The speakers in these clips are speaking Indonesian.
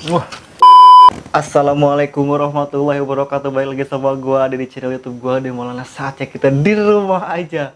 Wah. Assalamualaikum warahmatullahi wabarakatuh. Balik lagi sama gua di channel YouTube gua di Maulana. Saatnya kita di rumah aja.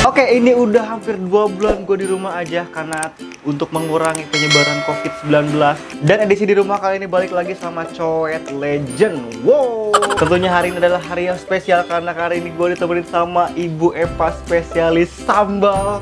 Oke, ini udah hampir 2 bulan gue di rumah aja karena untuk mengurangi penyebaran COVID-19. Dan edisi di rumah kali ini balik lagi sama Coet Legend. Wow. Tentunya hari ini adalah hari yang spesial karena hari ini gue ditemenin sama Ibu Epa spesialis sambal.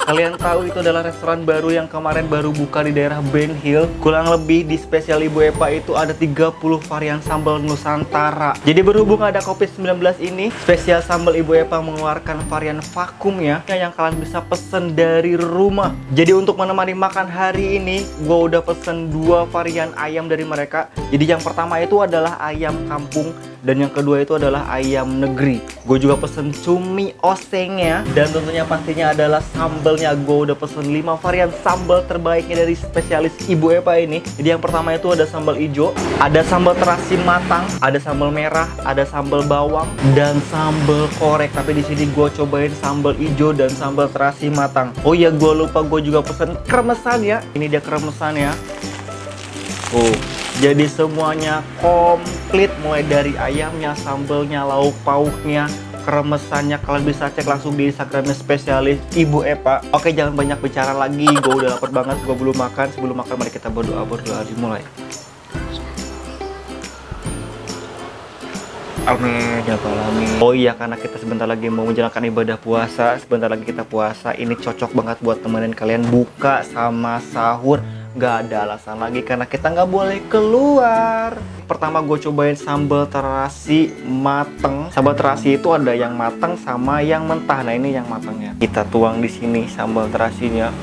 Kalian tahu itu adalah restoran baru yang kemarin baru buka di daerah Ben Hill. Kurang lebih di spesial Ibu Epa itu ada 30 varian sambal Nusantara. Jadi berhubung ada COVID-19 ini, spesial sambal Ibu Epa mengeluarkan varian vakum ya, yang kalian bisa pesen dari rumah. Jadi untuk menemani makan hari ini, gue udah pesen 2 varian ayam dari mereka. Jadi yang pertama itu adalah ayam kampung dan yang kedua itu adalah ayam negeri. Gue juga pesen cumi osengnya dan tentunya pastinya adalah sambal. Gue udah pesen 5 varian sambal terbaiknya dari spesialis Ibu Epa ini. Jadi yang pertama itu ada sambal hijau, ada sambal terasi matang, ada sambal merah, ada sambal bawang, dan sambal korek. Tapi di sini gue cobain sambal hijau dan sambal terasi matang. Oh iya, gue lupa, gue juga pesen kremesan ya. Ini dia kremesannya. Jadi semuanya komplit, mulai dari ayamnya, sambalnya, lauk pauknya, kremesannya. Kalian bisa cek langsung di Instagramnya spesialis Ibu Epa. Oke, jangan banyak bicara lagi, gue udah lapar banget, gue belum makan. Sebelum makan mari kita berdoa dimulai. Amin ya Rabbal alamin. Oh iya, karena kita sebentar lagi mau menjalankan ibadah puasa, sebentar lagi kita puasa, ini cocok banget buat temenin kalian buka sama sahur. Gak ada alasan lagi karena kita nggak boleh keluar. Pertama gue cobain sambal terasi mateng. Sambal terasi itu ada yang mateng sama yang mentah. Nah ini yang matangnya. Kita tuang di sini sambal terasinya.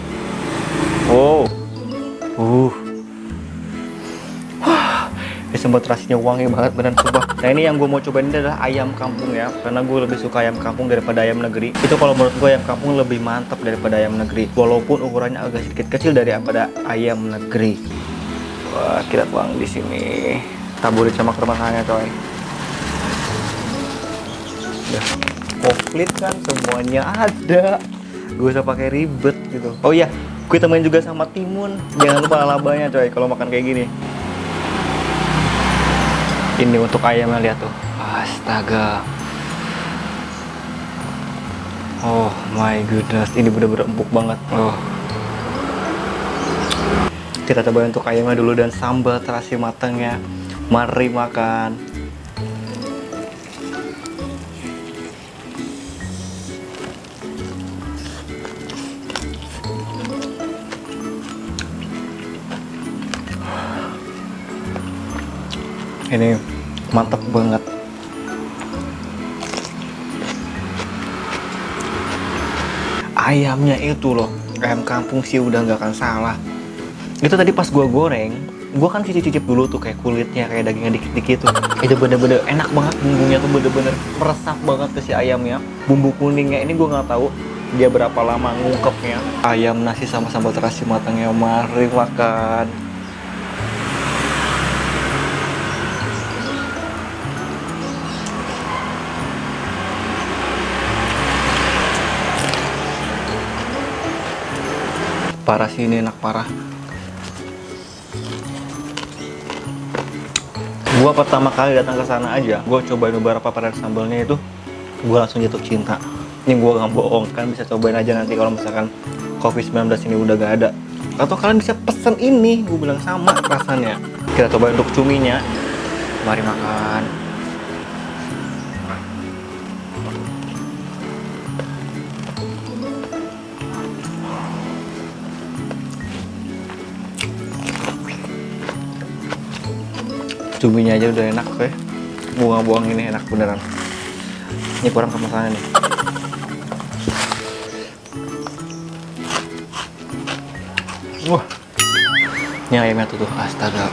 Sambal terasinya wangi banget, beneran sumpah. Nah ini yang gue mau cobain ini adalah ayam kampung ya, karena gue lebih suka ayam kampung daripada ayam negeri. Itu kalau menurut gue ayam kampung lebih mantap daripada ayam negeri, walaupun ukurannya agak sedikit kecil daripada ayam negeri. Wah, kita tuang di sini, taburin sama kremesannya coy. Udah komplit kan, semuanya ada, gue usah pakai ribet gitu. Oh iya, gue temenin juga sama timun. Jangan lupa labanya coy kalau makan kayak gini. Ini untuk ayamnya, lihat tuh. Astaga. Oh my goodness, ini bener-bener empuk banget. Kita coba untuk ayamnya dulu dan sambal terasi matangnya. Mari makan. Ini mantep banget. Ayamnya itu loh, ayam kampung sih udah nggak akan salah. Itu tadi pas gua goreng, gua kan cicip-cicip dulu tuh kayak kulitnya, kayak dagingnya dikit-dikit tuh. Itu bener-bener enak banget, bumbunya tuh bener-bener meresap banget ke si ayamnya. Bumbu kuningnya ini gua nggak tahu dia berapa lama ngungkepnya. Ayam nasi sama sambal terasi matangnya, mari makan. Parah sih, ini enak parah. Gua pertama kali datang ke sana aja, gua cobain beberapa varian sambalnya itu, gua langsung jatuh cinta. Ini gua nggak bohong, kan bisa cobain aja nanti kalau misalkan COVID-19 ini udah gak ada. Atau kalian bisa pesen ini, gua bilang sama rasanya. Kita cobain untuk cuminya. Mari makan. Cuminya aja udah enak ya. Buang-buang ini enak beneran. Ini kurang kemasannya nih. Wah. Ini ayamnya tuh, astaga.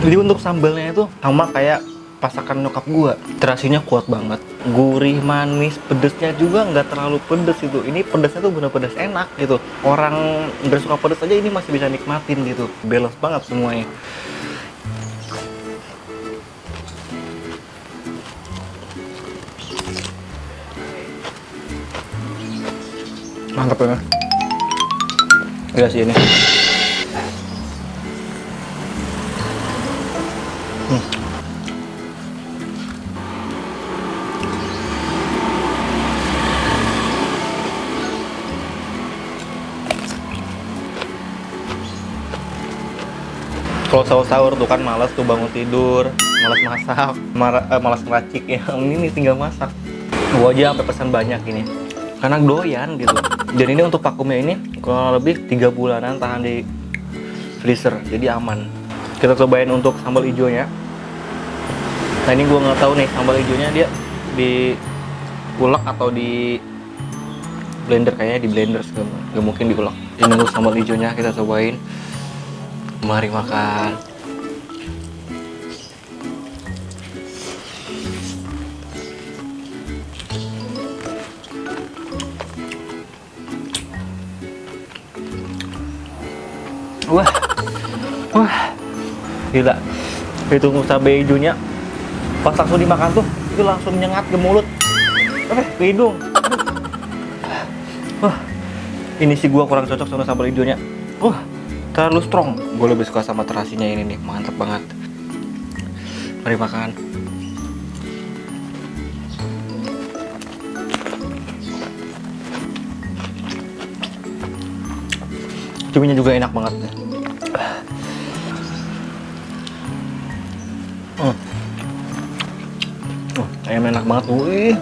Jadi untuk sambalnya itu sama kayak masakan nyokap gua. Terasinya kuat banget. gurih, manis, pedesnya juga nggak terlalu pedes itu. Ini pedesnya tuh bener pedes enak gitu. Orang nggak suka pedes aja ini masih bisa nikmatin gitu. Balance banget semuanya. Mantap ya. Iya sih ini. Kalau sahur-sahur tuh kan malas tuh bangun tidur, malas masak, malas ngeracik ya. Ini tinggal masak. Gua aja sampai pesan banyak ini. Karena doyan gitu. Dan ini untuk vakumnya ini kurang lebih 3 bulanan tahan di freezer, jadi aman. Kita cobain untuk sambal hijaunya. Nah ini gua nggak tahu nih sambal hijaunya dia diulek atau di blender, kayaknya di blender, nggak mungkin diulek. Ini untuk sambal hijaunya kita cobain. Mari makan. Wah, gila. Itu cabai hijaunya pas langsung dimakan tuh, itu langsung nyengat ke mulut, ke hidung. Wah, ini sih gua kurang cocok sama sambal hijaunya. Wah, terlalu strong. Gue lebih suka sama terasinya ini nih, mantep banget. Mari makan. Cuminya juga enak banget. Ayam enak banget. Wih.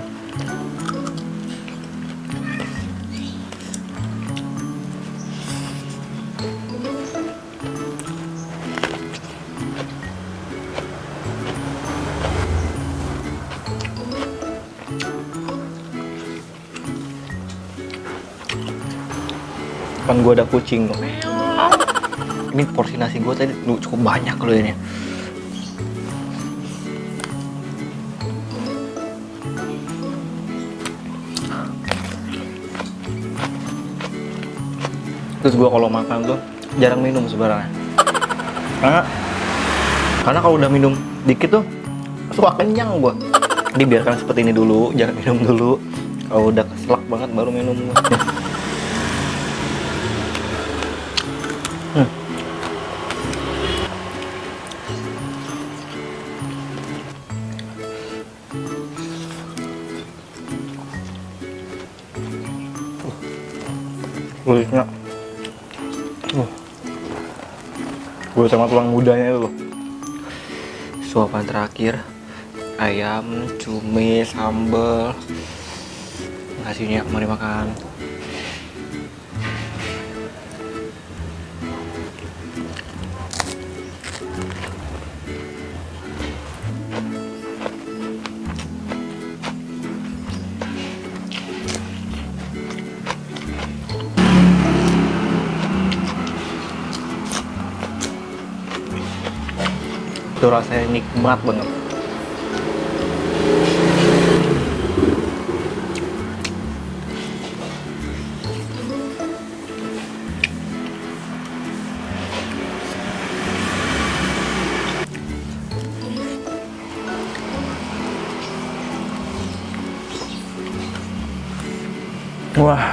Kan gue ada kucing tuh. Ini porsi nasi gue tadi cukup banyak loh ini. Terus gue kalau makan tuh jarang minum sebenarnya. Karena kalau udah minum dikit tuh suka kenyang gue. Dibiarkan seperti ini dulu, jangan minum dulu. Kalau udah keselak banget baru minum. Kulitnya gue sama tulang mudanya itu loh. Suapan terakhir ayam, cumi, sambal, nasinya. Mari makan. Itu rasanya nikmat banget. Wah,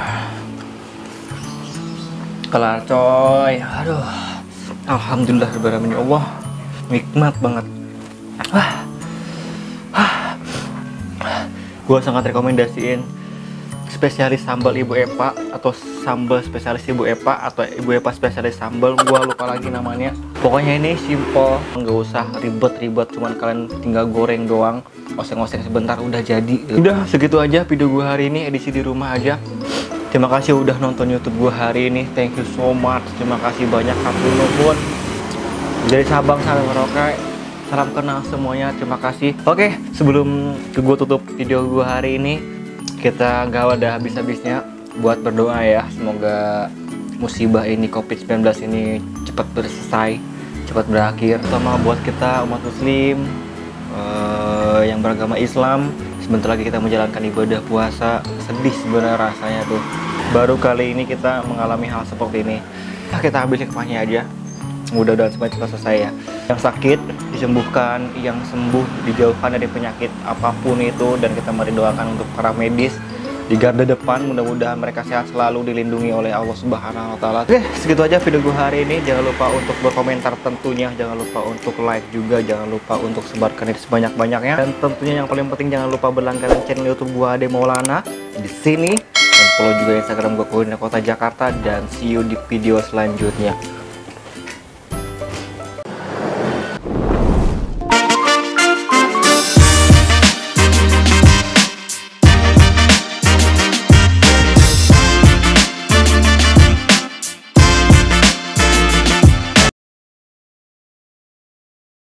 kelar coy. Aduh, alhamdulillah ya Allah, nikmat banget. Gue sangat rekomendasiin spesialis sambal Ibu Epa atau sambal spesialis Ibu Epa atau Ibu Epa spesialis sambal. Gue lupa lagi namanya. Pokoknya ini simple, nggak usah ribet-ribet, cuman kalian tinggal goreng doang, oseng-oseng sebentar udah jadi. Udah segitu aja video gue hari ini, edisi di rumah aja. Terima kasih udah nonton YouTube gue hari ini. Thank you so much. Terima kasih banyak. Hatur nuhun. Dari Sabang sampai Merauke, salam kenal semuanya. Terima kasih. Oke, sebelum gue tutup video gue hari ini, kita gak ada habis-habisnya buat berdoa ya. Semoga musibah ini, COVID-19 ini cepat selesai, cepat berakhir. Terutama buat kita umat muslim yang beragama Islam, Sebentar lagi kita menjalankan ibadah puasa. Sedih sebenarnya rasanya tuh. Baru kali ini kita mengalami hal seperti ini. Kita ambil hikmahnya aja. Mudah-mudahan semua cepat selesai ya. Yang sakit disembuhkan, yang sembuh dijauhkan dari penyakit apapun itu, dan kita mari doakan untuk para medis di garda depan, mudah-mudahan mereka sehat selalu, dilindungi oleh Allah Subhanahu wa taala. Oke, segitu aja video gue hari ini. Jangan lupa untuk berkomentar tentunya, jangan lupa untuk like juga, jangan lupa untuk sebarkan itu sebanyak-banyaknya. Dan tentunya yang paling penting jangan lupa berlangganan channel YouTube gue Ade Maulana di sini, dan follow juga Instagram gue Koordinat Kota Jakarta, dan see you di video selanjutnya.